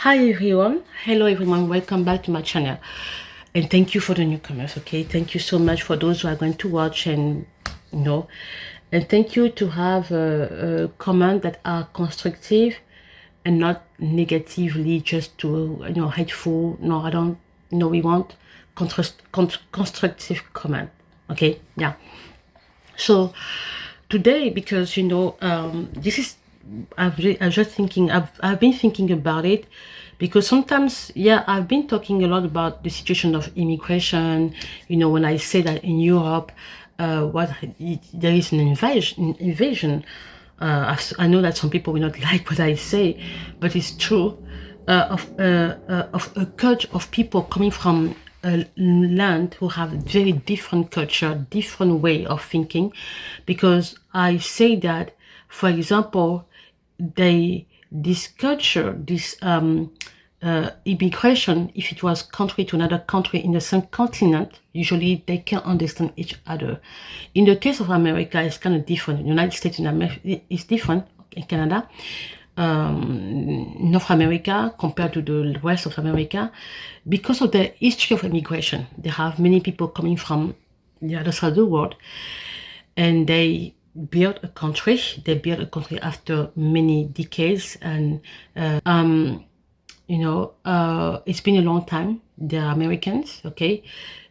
Hi everyone, hello everyone, welcome back to my channel, and thank you for the newcomers. Okay, thank you so much for those who are going to watch, and and thank you to have a comment that are constructive and not negatively just to hateful. No, I don't. No, we want constructive comment. Okay, yeah. So today, because this is I've just thinking, I've been thinking about it, because sometimes, yeah, I've been talking a lot about the situation of immigration. When I say that in Europe, there is an invasion. I know that some people will not like what I say, but it's true, of a culture of people coming from a land who have very different culture, different way of thinking. Because I say that, for example, this culture, this immigration, if it was country to another country in the same continent, usually they can understand each other. In the case of America, it's kind of different. The United States in America is different. In Canada, North America compared to the rest of America, because of the history of immigration. They have many people coming from the other side of the world, and they built a country. They built a country after many decades, and it's been a long time. They're Americans. Okay,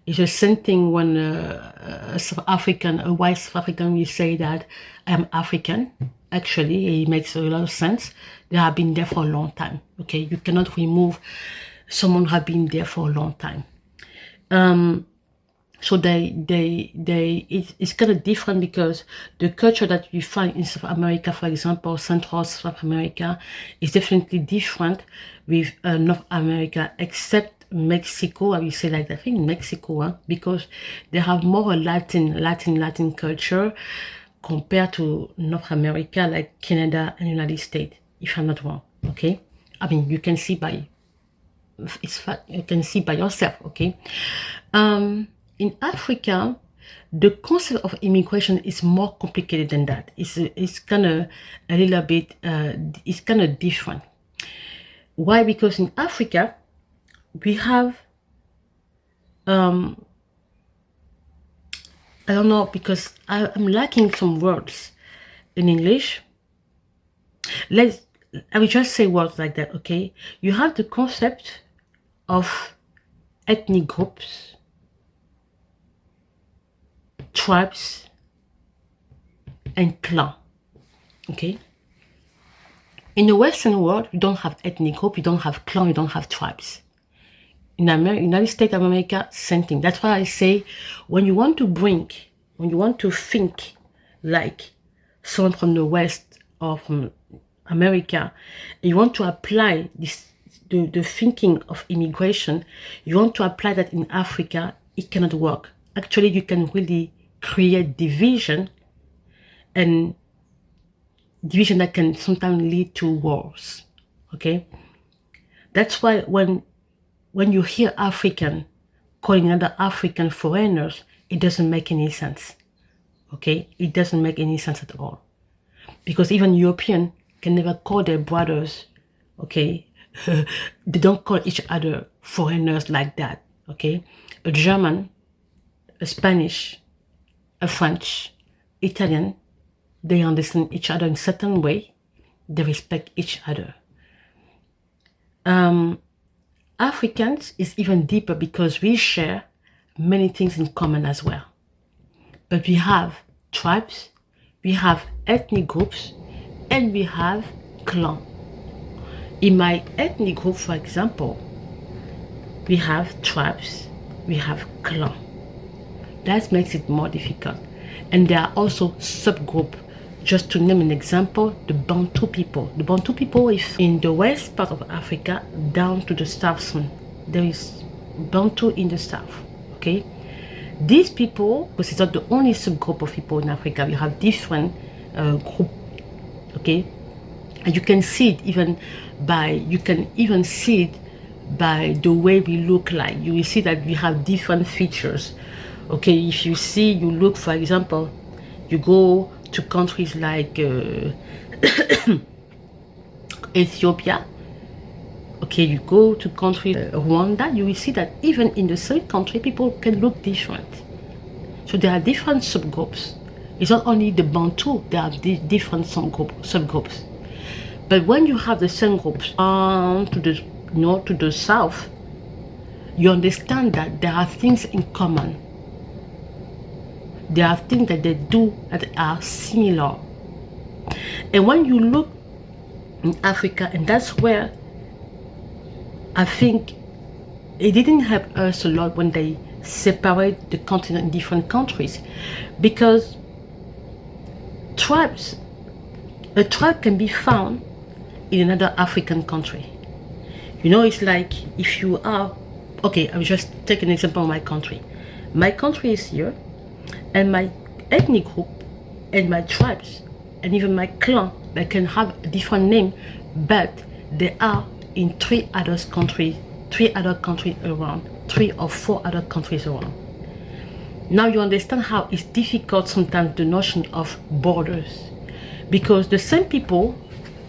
it's the same thing when a South African, a white South African, will say that I am African. Actually, it makes a lot of sense. They have been there for a long time. Okay, you cannot remove someone who have been there for a long time. So it's kind of different, because the culture that you find in South America, for example, Central South America, is definitely different with North America, except Mexico. I will say like that. I think Mexico, because they have more Latin culture compared to North America, like Canada and United States, if I'm not wrong. Okay, I mean, you can see by you can see by yourself. Okay. In Africa, the concept of immigration is more complicated than that. It's kind of a little bit, it's kind of different. Why? Because in Africa, we have, I don't know, because I'm lacking some words in English. I will just say words like that, okay? You have the concept of ethnic groups, tribes, and clan. Okay, in the Western world, you don't have ethnic group, you don't have clan, you don't have tribes. In United States of America, same thing. That's why I say, when you want to think like someone from the West or from America, you want to apply the thinking of immigration, you want to apply that in Africa, it cannot work. Actually, you can really create division, and division that can sometimes lead to wars. Okay, that's why when you hear African calling another African foreigners, it doesn't make any sense. Okay, it doesn't make any sense at all, because even European can never call their brothers. Okay, they don't call each other foreigners like that. Okay, a German, a Spanish, a French, Italian, they understand each other in a certain way. They respect each other. Africans is even deeper, because we share many things in common as well. But we have tribes, we have ethnic groups, and we have clans. In my ethnic group, for example, we have tribes, we have clans. That makes it more difficult. And there are also subgroups. Just to name an example, the Bantu people. The Bantu people is in the west part of Africa down to the south. There is Bantu in the south. Okay, these people, because it's not the only subgroup of people in Africa, we have different groups. Okay, and you can see it even by the way we look like. You will see that we have different features. Okay, if you look, for example, you go to countries like Ethiopia, Okay, you go to country Rwanda, you will see that even in the same country, people can look different. So there are different subgroups. It's not only the Bantu, there are different subgroups. But when you have the same groups to the north, to the south, you understand that there are things in common. There are things that they do that are similar. And when you look in Africa, and that's where I think it didn't help us a lot when they separate the continent in different countries, because a tribe can be found in another African country. You know, it's like if you are, okay, I'll just take an example of my country. My country is here, and my ethnic group and my tribes and even my clan, they can have a different name, but they are in three other countries around, 3 or 4 other countries around. Now you understand how it's difficult sometimes, the notion of borders, because the same people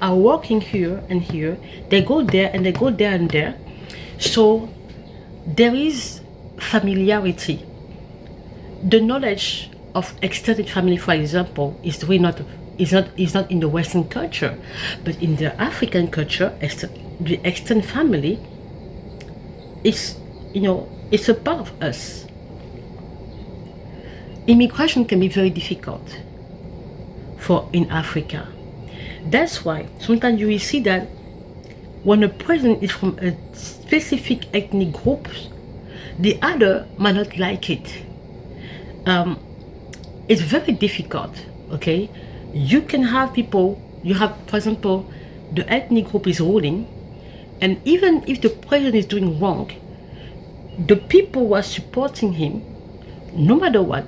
are working here and here, they go there and they go there and there. So there is familiarity. The knowledge of extended family, for example, is really not in the Western culture, but in the African culture, the extended family is, you know, it's a part of us. Immigration can be very difficult in Africa. That's why sometimes you will see that when a person is from a specific ethnic group, the other might not like it. It's very difficult, okay? You can have people, you have, for example, the ethnic group is ruling, and even if the president is doing wrong, the people who are supporting him, no matter what,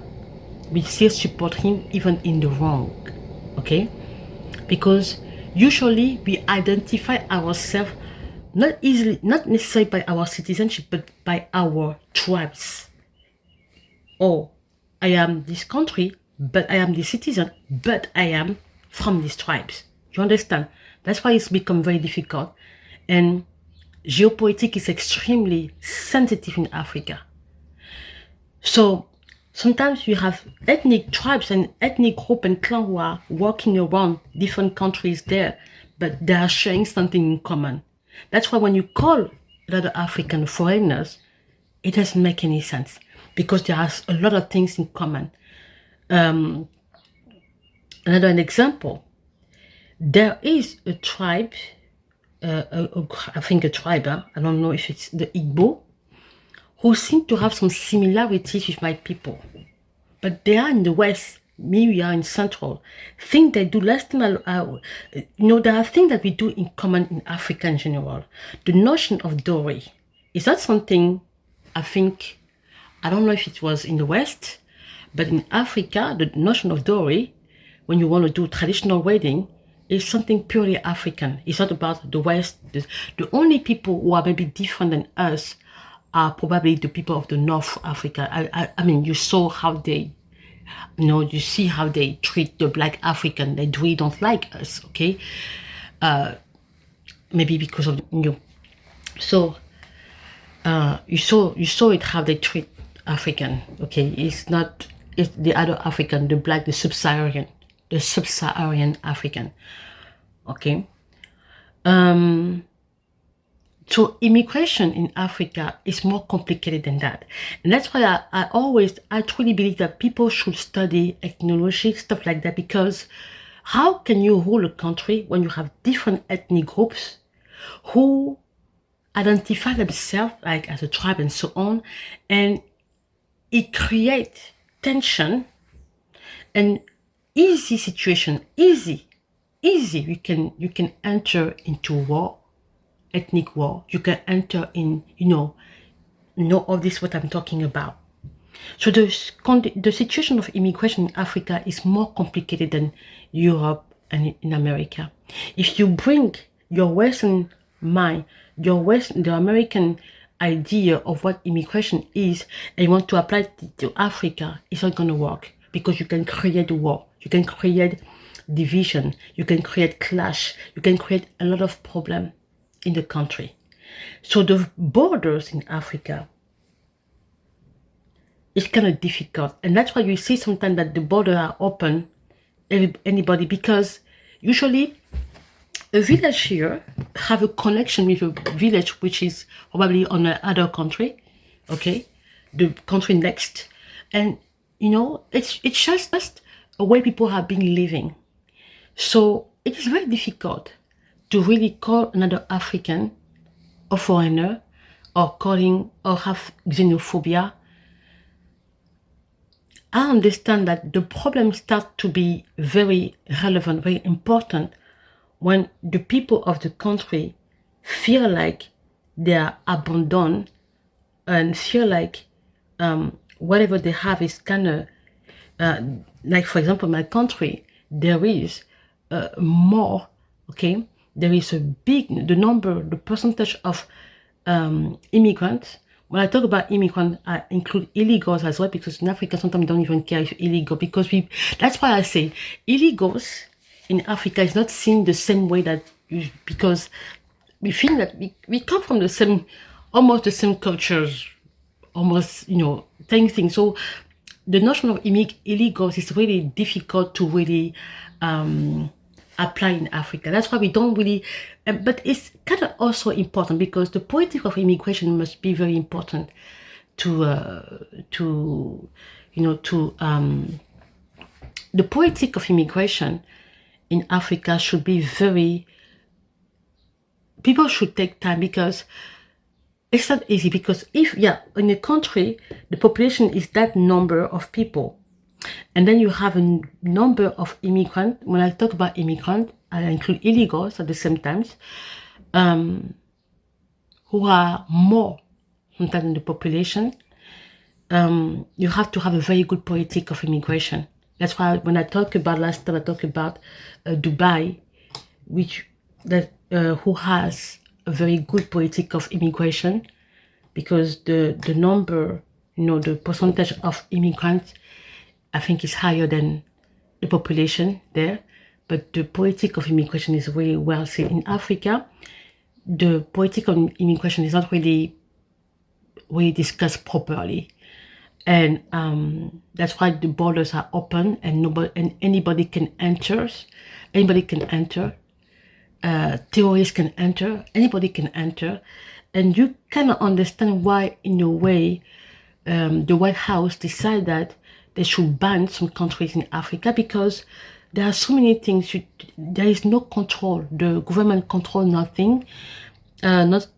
we still support him even in the wrong, okay? Because usually we identify ourselves not necessarily by our citizenship, but by our tribes. Oh, I am this country, but I am the citizen, but I am from these tribes. You understand? That's why it's become very difficult. And geopolitics is extremely sensitive in Africa. So sometimes you have ethnic tribes and ethnic group and clan who are walking around different countries there, but they are sharing something in common. That's why when you call other African foreigners, it doesn't make any sense, because there are a lot of things in common. Another example, there is a tribe, I think a tribe, I don't know if it's the Igbo, who seem to have some similarities with my people. But they are in the West, me, we are in Central. Things they do, last time, you know, there are things that we do in common in Africa in general. The notion of dowry is not something, I think, I don't know if it was in the West, but in Africa, the notion of dowry, when you want to do traditional wedding, is something purely African. It's not about the West. The only people who are maybe different than us are probably the people of the North Africa. I mean, you saw how they, you know, you see how they treat the Black African. They really don't like us, okay? Maybe because of, you know. So, you saw it how they treat African, okay? It's the other African, the Black, the Sub-Saharan African, okay? So immigration in Africa is more complicated than that. And that's why I truly believe that people should study ethnology, stuff like that, because how can you rule a country when you have different ethnic groups who identify themselves like as a tribe and so on, and it creates tension and easy situation, easy. You can enter into war, ethnic war. You can enter in, you know all this what I'm talking about. So the situation of immigration in Africa is more complicated than Europe and in America. If you bring your Western mind, the American idea of what immigration is, and you want to apply it to Africa, it's not going to work, because you can create war, you can create division, you can create clash, you can create a lot of problem in the country. So the borders in Africa is kind of difficult. And that's why you see sometimes that the borders are open, anybody, because usually a village here have a connection with a village which is probably on another country, okay, the country next. And, you know, it's just a way people have been living. So it is very difficult to really call another African a foreigner or have xenophobia. I understand that the problem starts to be very relevant, very important when the people of the country feel like they are abandoned and feel like whatever they have is kind of, like for example, my country, there is more, okay? There is the percentage of immigrants. When I talk about immigrants, I include illegals as well, because in Africa, sometimes don't even care if illegal, because that's why I say illegals in Africa is not seen the same way because we feel that we come from almost the same cultures, almost, you know, same thing. So the notion of illegals is really difficult to really apply in Africa. That's why we don't really, but it's kind of also important because the politics of immigration must be very important the politics of immigration in Africa should be people should take time, because it's not easy. Because if, in a country, the population is that number of people, and then you have a number of immigrants. When I talk about immigrants, I include illegals at the same time, who are more sometimes in the population. You have to have a very good politic of immigration. That's why when I talked about last time, I talked about Dubai, who has a very good politic of immigration, because the number, the percentage of immigrants, I think is higher than the population there, but the politic of immigration is very well seen. In Africa, the politic of immigration is not really discussed properly, and that's why the borders are open and anybody can enter. Anybody can enter. Terrorists can enter. Anybody can enter, and you cannot understand why, in a way, the White House decided that they should ban some countries in Africa, because there are so many things. There is no control. The government control nothing. Not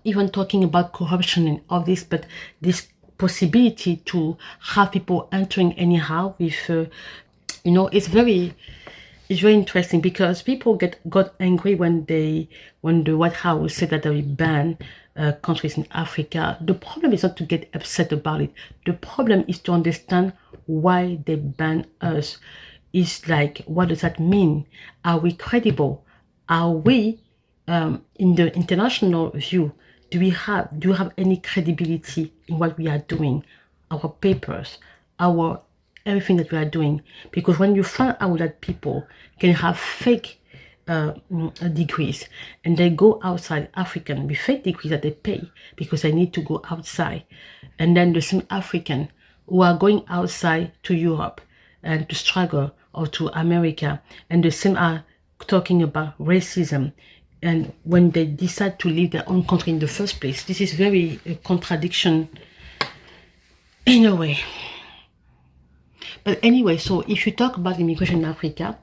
even talking about corruption and all this, but this possibility to have people entering anyhow with, it's very interesting, because people got angry when the White House said that they will ban countries in Africa. The problem is not to get upset about it. The problem is to understand why they ban us. It's like, what does that mean? Are we credible? Are we, in the international view, do you have any credibility in what we are doing? Our papers, everything that we are doing. Because when you find out that people can have fake degrees, and they go outside, African with fake degrees that they pay because they need to go outside, and then the same African who are going outside to Europe and to struggle, or to America, and the same are talking about racism, and when they decide to leave their own country in the first place, this is very a contradiction in a way. But anyway, so if you talk about immigration in Africa,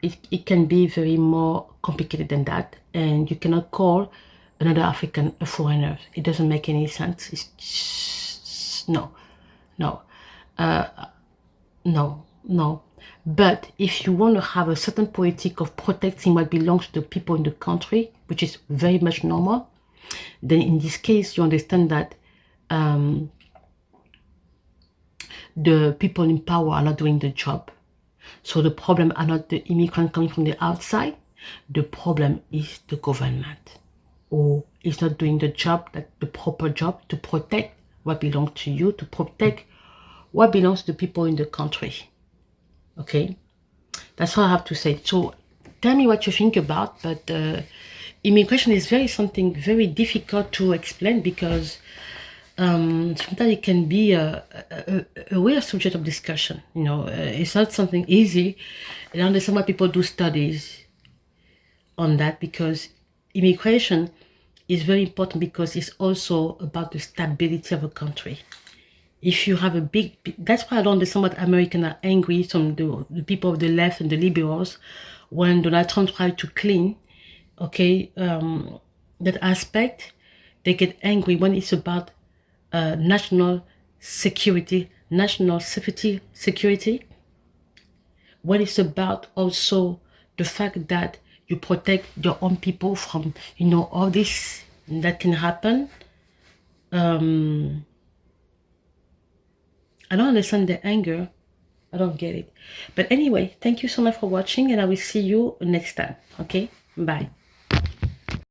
it can be very more complicated than that, and you cannot call another African a foreigner. It doesn't make any sense. It's just, no. But if you want to have a certain politic of protecting what belongs to the people in the country, which is very much normal, then in this case you understand that the people in power are not doing the job. So the problem are not the immigrant coming from the outside. The problem is the government, or is not doing the proper job to protect what belongs to you, to protect what belongs to the people in the country. Okay, that's all I have to say. So tell me what you think about, but immigration is something very difficult to explain, because sometimes it can be a weird subject of discussion. You know, it's not something easy. And I understand why people do studies on that, because immigration is very important, because it's also about the stability of a country. If you have a that's why I don't understand why Americans are angry, some the people of the left and the liberals, when Donald Trump tried to clean, okay, that aspect. They get angry when it's about national security, security, when it's about also the fact that you protect your own people from, you know, all this that can happen. I don't understand the anger. I don't get it. But anyway, thank you so much for watching, and I will see you next time. Okay, bye.